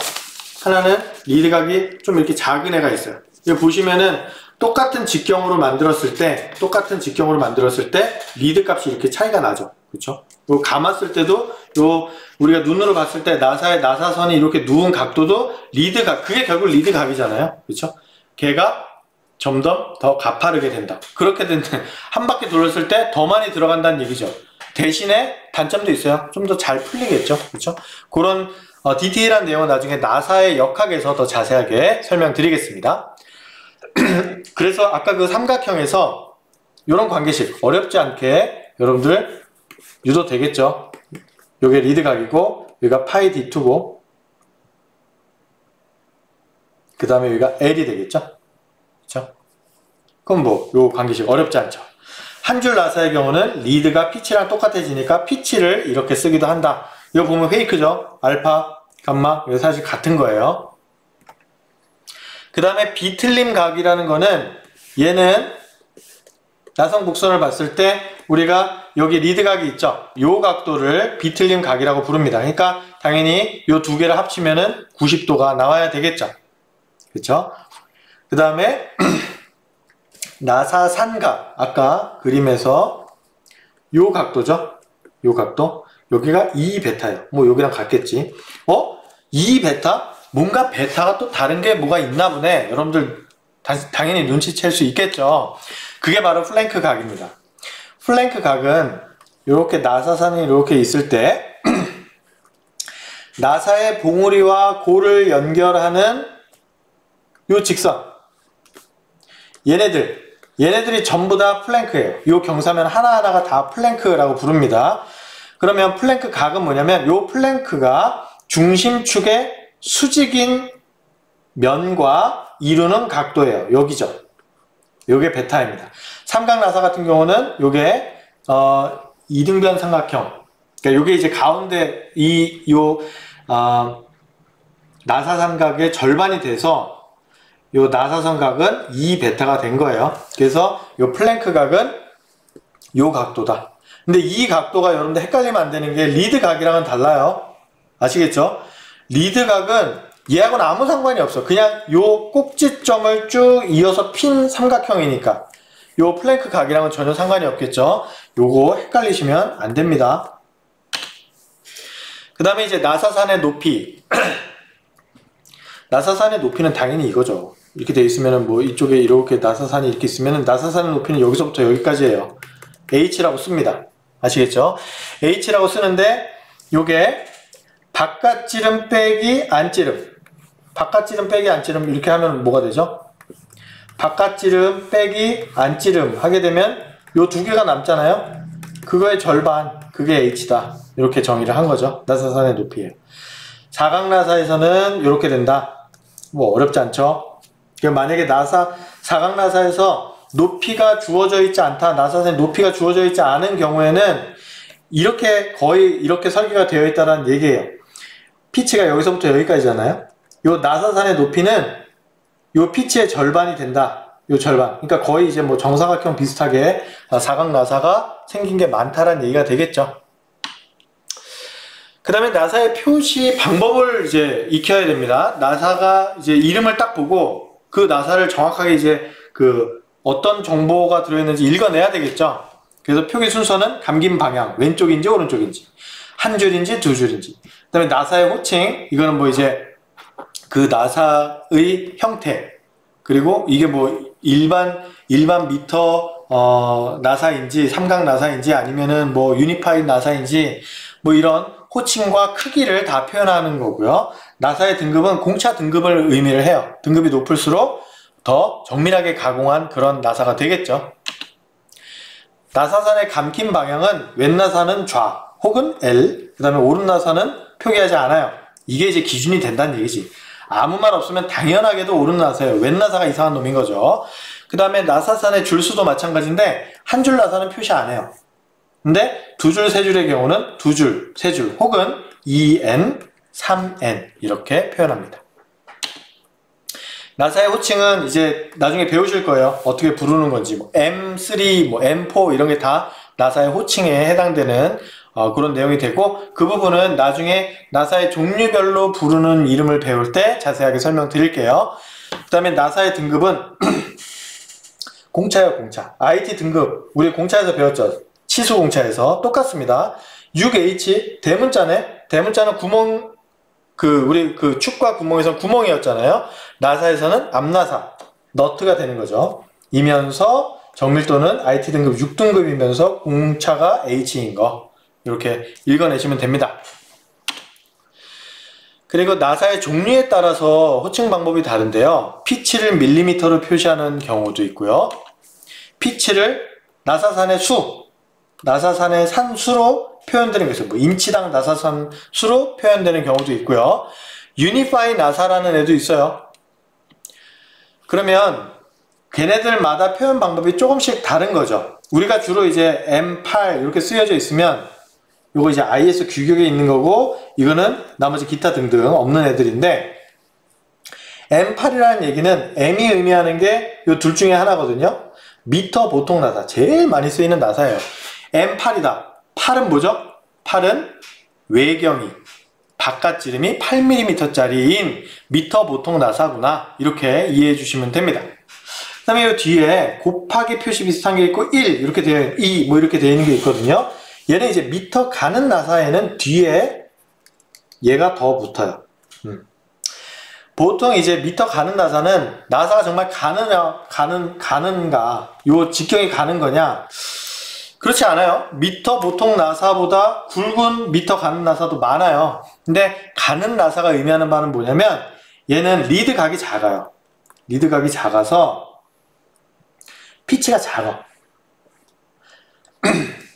하나는 리드각이 좀 이렇게 작은 애가 있어요. 여기 보시면은 똑같은 직경으로 만들었을 때 리드 값이 이렇게 차이가 나죠. 그렇죠? 요 감았을 때도 우리가 눈으로 봤을 때 나사선이 이렇게 누운 각도도 리드각, 그게 결국 리드각이잖아요. 그렇죠? 걔가 점점 더 가파르게 된다. 그렇게 되면 한 바퀴 돌았을 때 더 많이 들어간다는 얘기죠. 대신에 단점도 있어요. 좀 더 잘 풀리겠죠. 그렇죠? 그런 디테일한 내용은 나중에 나사의 역학에서 더 자세하게 설명드리겠습니다. 그래서 아까 그 삼각형에서 이런 관계식 어렵지 않게 여러분들 유도 되겠죠. 요게 리드각이고 여기가 파이 D2고 그 다음에 여기가 L이 되겠죠. 그쵸? 그럼 뭐 요 관계식 어렵지 않죠. 한 줄 나사의 경우는 리드가 피치랑 똑같아지니까 피치를 이렇게 쓰기도 한다. 이거 보면 페이크죠. 알파, 감마 이거 사실 같은 거예요. 그 다음에 비틀림 각이라는 거는 얘는 나선 곡선을 봤을 때 우리가 여기 리드각이 있죠. 요 각도를 비틀림 각이라고 부릅니다. 그러니까 당연히 요 두 개를 합치면은 90도가 나와야 되겠죠. 그쵸? 그 다음에 나사산각, 아까 그림에서 요 각도죠. 요 각도. 여기가 2베타예요. 뭐 여기랑 같겠지. 2베타? 뭔가 베타가 또 다른 게 뭐가 있나 보네. 여러분들 당연히 눈치챌 수 있겠죠. 그게 바로 플랭크 각입니다. 플랭크 각은 이렇게 나사산이 이렇게 있을 때 나사의 봉우리와 골을 연결하는 요 직선, 얘네들이 전부 다 플랭크예요. 요 경사면 하나하나가 다 플랭크라고 부릅니다. 그러면 플랭크 각은 뭐냐면 요 플랭크가 중심축의 수직인 면과 이루는 각도예요. 여기죠. 요게 베타입니다. 삼각 나사 같은 경우는 요게 이등변 삼각형. 그러니까 요게 이제 가운데 나사 삼각의 절반이 돼서 요 나사 삼각은 2베타가 된 거예요. 그래서 요 플랭크 각은 요 각도다. 근데 이 각도가 여러분들 헷갈리면 안 되는 게 리드 각이랑은 달라요. 아시겠죠? 리드 각은 얘하고는 아무 상관이 없어. 그냥 요 꼭지점을 쭉 이어서 핀 삼각형이니까. 요 플랭크 각이랑은 전혀 상관이 없겠죠. 요거 헷갈리시면 안 됩니다. 그 다음에 이제 나사산의 높이. 나사산의 높이는 당연히 이거죠. 이렇게 돼 있으면은 뭐 이쪽에 이렇게 나사산이 이렇게 있으면은 나사산의 높이는 여기서부터 여기까지예요. H라고 씁니다. 아시겠죠? H라고 쓰는데 요게 바깥지름 빼기 안지름. 바깥지름 빼기 안지름 이렇게 하면 뭐가 되죠? 바깥지름 빼기 안지름 하게 되면 요 두 개가 남잖아요. 그거의 절반, 그게 H다. 이렇게 정의를 한 거죠. 나사산의 높이에요. 사각나사에서는 이렇게 된다. 뭐 어렵지 않죠? 만약에 사각나사에서 높이가 주어져 있지 않다. 나사산의 높이가 주어져 있지 않은 경우에는 이렇게 거의 이렇게 설계가 되어 있다는 얘기예요. 피치가 여기서부터 여기까지잖아요. 요 나사산의 높이는 요 피치의 절반이 된다. 요 절반. 그러니까 거의 이제 뭐 정사각형 비슷하게 사각 나사가 생긴 게 많다라는 얘기가 되겠죠. 그 다음에 나사의 표시 방법을 이제 익혀야 됩니다. 나사가 이제 이름을 딱 보고 그 나사를 정확하게 이제 그 어떤 정보가 들어있는지 읽어내야 되겠죠. 그래서 표기 순서는 감긴 방향, 왼쪽인지 오른쪽인지, 한 줄인지 두 줄인지. 그 다음에 나사의 호칭, 이거는 뭐 이제 그 나사의 형태, 그리고 이게 뭐 일반 미터 나사인지 삼각 나사인지 아니면은 뭐 유니파인 나사인지 뭐 이런 호칭과 크기를 다 표현하는 거고요. 나사의 등급은 공차 등급을 의미를 해요. 등급이 높을수록 더 정밀하게 가공한 그런 나사가 되겠죠. 나사산의 감긴 방향은 왼 나사는 좌 혹은 L, 그 다음에 오른 나사는 표기하지 않아요. 이게 이제 기준이 된다는 얘기지. 아무 말 없으면 당연하게도 오른 나사예요. 왼 나사가 이상한 놈인 거죠. 그 다음에 나사산의 줄수도 마찬가지인데 한 줄 나사는 표시 안 해요. 근데 두 줄, 세 줄의 경우는 두 줄, 세 줄 혹은 2N, 3N 이렇게 표현합니다. 나사의 호칭은 이제 나중에 배우실 거예요. 어떻게 부르는 건지. 뭐 M3, 뭐 M4 이런 게 다 나사의 호칭에 해당되는 그런 내용이 되고, 그 부분은 나중에 나사의 종류별로 부르는 이름을 배울 때 자세하게 설명드릴게요. 그 다음에 나사의 등급은 공차예요, 공차. IT 등급 우리 공차에서 배웠죠. 치수공차에서 똑같습니다. 6H 대문자네. 대문자는 구멍, 우리 축과 구멍에서 구멍이었잖아요. 나사에서는 앞나사, 너트가 되는 거죠. 이면서 정밀도는 IT 등급 6등급이면서 공차가 H인 거. 이렇게 읽어내시면 됩니다. 그리고 나사의 종류에 따라서 호칭 방법이 다른데요. 피치를 밀리미터로 표시하는 경우도 있고요. 피치를 나사산의 수, 나사산의 산수로 표현되는 것은 뭐 인치당 나사산 수로 표현되는 경우도 있고요. 유니파이 나사라는 애도 있어요. 그러면 걔네들마다 표현 방법이 조금씩 다른 거죠. 우리가 주로 이제 M8 이렇게 쓰여져 있으면 요거 이제 IS 규격에 있는 거고, 이거는 나머지 기타 등등 없는 애들인데, M8이라는 얘기는 M이 의미하는 게 요 둘 중에 하나거든요. 미터 보통 나사, 제일 많이 쓰이는 나사예요. M8이다. 8은 뭐죠? 8은 외경이, 바깥지름이 8mm짜리인 미터 보통 나사구나. 이렇게 이해해 주시면 됩니다. 그 다음에 이 뒤에 곱하기 표시 비슷한 게 있고 1 이렇게 되어 2 뭐 이렇게 되어 있는 게 있거든요. 얘는 이제 미터 가는 나사에는 뒤에 얘가 더 붙어요. 보통 이제 미터 가는 나사는 나사가 정말 가는가, 요 직경이 가는 거냐? 그렇지 않아요. 미터 보통 나사보다 굵은 미터 가는 나사도 많아요. 근데 가는 나사가 의미하는 바는 뭐냐면 얘는 리드 각이 작아요. 리드 각이 작아서 피치가 작아.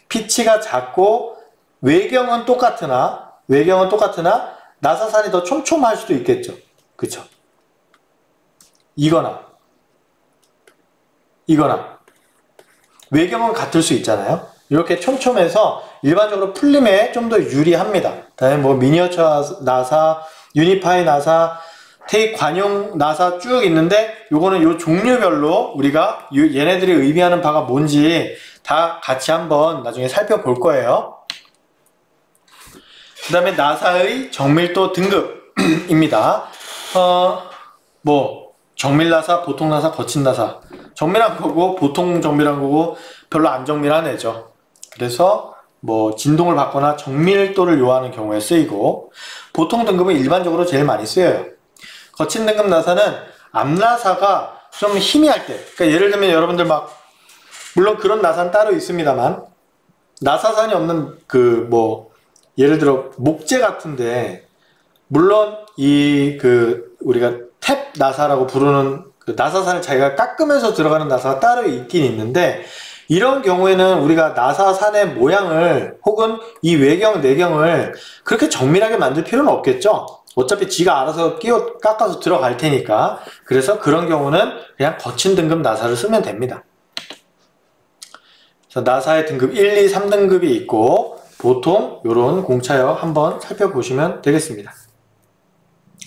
피치가 작고 외경은 똑같으나 나사산이 더 촘촘할 수도 있겠죠. 그쵸? 이거나 외경은 같을 수 있잖아요. 이렇게 촘촘해서 일반적으로 풀림에 좀 더 유리합니다. 다음에 뭐 미니어처 나사, 유니파이 나사, 테이크 관용 나사 쭉 있는데 요거는 요 종류별로 우리가 얘네들이 의미하는 바가 뭔지 다 같이 한번 나중에 살펴볼 거예요. 그 다음에 나사의 정밀도 등급입니다. 뭐 정밀나사, 보통나사, 거친나사. 정밀한 거고 보통 정밀한 거고 별로 안 정밀한 애죠. 그래서 뭐 진동을 받거나 정밀도를 요하는 경우에 쓰이고, 보통 등급은 일반적으로 제일 많이 쓰여요. 거친 등급 나사는 앞나사가 좀 희미할 때, 그러니까 예를 들면 여러분들 막 물론 그런 나사는 따로 있습니다만, 나사산이 없는 그 뭐 예를 들어 목재 같은데, 물론 이 그 우리가 탭 나사라고 부르는 그 나사산을 자기가 깎으면서 들어가는 나사가 따로 있긴 있는데, 이런 경우에는 우리가 나사산의 모양을 혹은 이 외경, 내경을 그렇게 정밀하게 만들 필요는 없겠죠. 어차피 지가 알아서 깎아서 들어갈 테니까. 그래서 그런 경우는 그냥 거친 등급 나사를 쓰면 됩니다. 그래서 나사의 등급 1, 2, 3등급이 있고, 보통 이런 공차역 한번 살펴보시면 되겠습니다.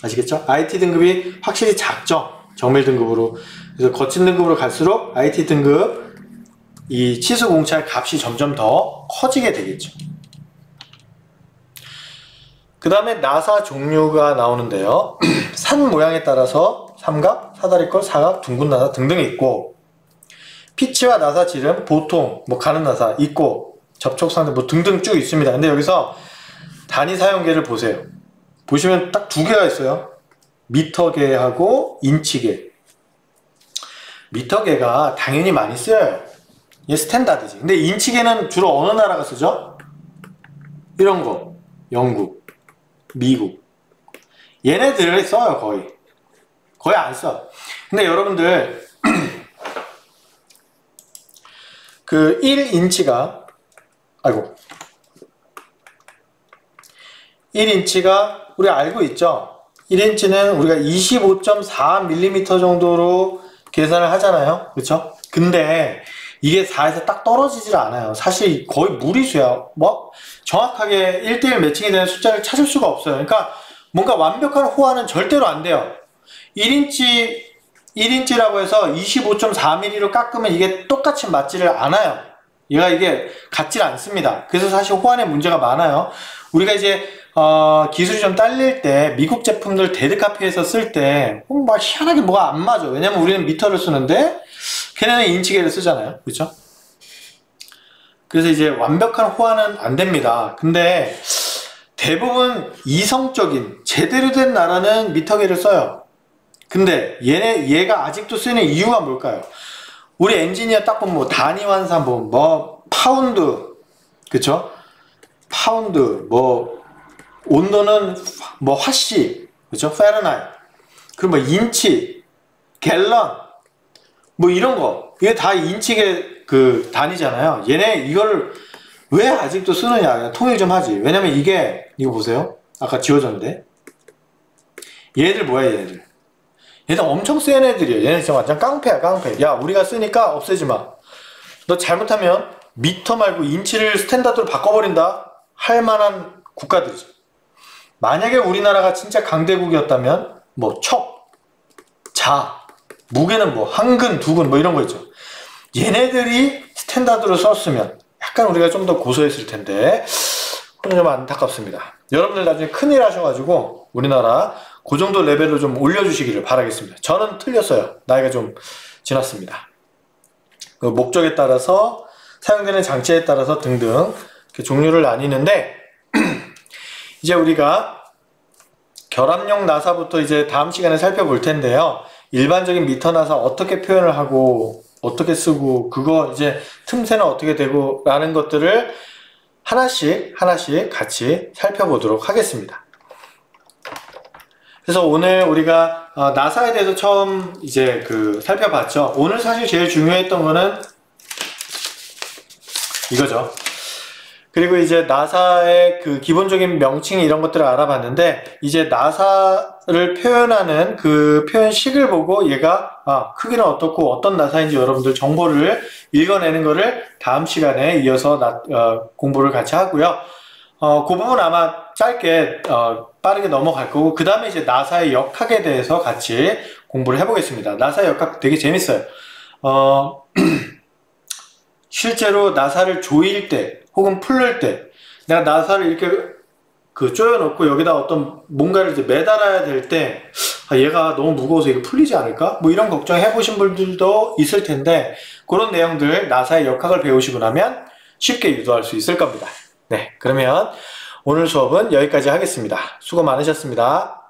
아시겠죠? IT 등급이 확실히 작죠? 정밀 등급으로. 그래서 거친 등급으로 갈수록 IT 등급 이 치수 공차의 값이 점점 더 커지게 되겠죠. 그 다음에 나사 종류가 나오는데요. 산 모양에 따라서 삼각, 사다리꼴, 사각, 둥근 나사 등등이 있고, 피치와 나사 지름, 보통, 뭐 가는 나사 있고, 접촉상대 뭐 등등 쭉 있습니다. 근데 여기서 단위 사용계를 보세요. 보시면 딱 두 개가 있어요. 미터계하고 인치계. 미터계가 당연히 많이 쓰여요. 이게 스탠다드지. 근데 인치계는 주로 어느 나라가 쓰죠? 이런 거. 영국, 미국. 얘네들을 써요, 거의. 거의 안 써. 근데 여러분들, 그 1인치가, 1인치가 우리 알고 있죠? 1인치는 우리가 25.4mm 정도로 계산을 하잖아요. 그렇죠? 근데 이게 4에서 딱 떨어지질 않아요. 사실 거의 무리수야. 뭐 정확하게 1:1 매칭이 되는 숫자를 찾을 수가 없어요. 그러니까 뭔가 완벽한 호환은 절대로 안 돼요. 1인치라고 해서 25.4mm로 깎으면 이게 똑같이 맞지를 않아요. 이게 같질 않습니다. 그래서 사실 호환에 문제가 많아요. 우리가 이제 기술이 좀 딸릴 때 미국 제품들 데드카피에서 쓸 때 막 희한하게 뭐가 안 맞아. 왜냐면 우리는 미터를 쓰는데 걔네는 인치계를 쓰잖아요. 그렇죠? 그래서 이제 완벽한 호환은 안 됩니다. 근데 대부분 이성적인 제대로 된 나라는 미터계를 써요. 근데 얘가 아직도 쓰는 이유가 뭘까요? 우리 엔지니어 딱 보면 뭐 단위 환산, 뭐 파운드, 그쵸? 파운드, 뭐 온도는 뭐 화씨, 그쵸? 파렌하이트. 그리고 뭐 인치, 갤런, 뭐 이런 거. 이게 다 인치계 그 단위잖아요. 얘네 이거를 왜 아직도 쓰느냐. 그냥 통일 좀 하지. 왜냐면 이게, 이거 보세요. 아까 지워졌는데. 얘들 뭐야, 얘들. 얘들 엄청 센 애들이에요. 얘네 진짜 완전 깡패야, 깡패. 야, 우리가 쓰니까 없애지 마. 너 잘못하면 미터 말고 인치를 스탠다드로 바꿔버린다? 할 만한 국가들이죠. 만약에 우리나라가 진짜 강대국이었다면, 뭐, 척, 자, 무게는 뭐, 한근, 두근, 뭐 이런 거 있죠. 얘네들이 스탠다드로 썼으면 약간 우리가 좀 더 고소했을 텐데, 그건 좀 안타깝습니다. 여러분들 나중에 큰일 하셔가지고, 우리나라 그 정도 레벨로 좀 올려주시기를 바라겠습니다. 저는 틀렸어요. 나이가 좀 지났습니다. 그 목적에 따라서 사용되는 장치에 따라서 등등 이렇게 종류를 나뉘는데 이제 우리가 결합용 나사부터 이제 다음 시간에 살펴볼 텐데요. 일반적인 미터 나사 어떻게 표현을 하고 어떻게 쓰고 그거 이제 틈새는 어떻게 되고 라는 것들을 하나씩 같이 살펴보도록 하겠습니다. 그래서 오늘 우리가 나사에 대해서 처음 이제 살펴봤죠. 오늘 사실 제일 중요했던 거는 이거죠. 그리고 이제 나사의 그 기본적인 명칭 이런 것들을 알아봤는데, 이제 나사를 표현하는 그 표현식을 보고 얘가 크기는 어떻고 어떤 나사인지 여러분들 정보를 읽어내는 거를 다음 시간에 이어서 공부를 같이 하고요. 그 부분 아마 짧게 빠르게 넘어갈 거고, 그 다음에 이제 나사의 역학에 대해서 같이 공부를 해보겠습니다. 나사의 역학 되게 재밌어요. 실제로 나사를 조일 때 혹은 풀릴 때, 내가 나사를 이렇게 조여놓고 여기다 어떤 뭔가를 이제 매달아야 될 때, 얘가 너무 무거워서 이거 풀리지 않을까? 뭐 이런 걱정 해보신 분들도 있을 텐데, 그런 내용들 나사의 역학을 배우시고 나면 쉽게 유도할 수 있을 겁니다. 네, 그러면 오늘 수업은 여기까지 하겠습니다. 수고 많으셨습니다.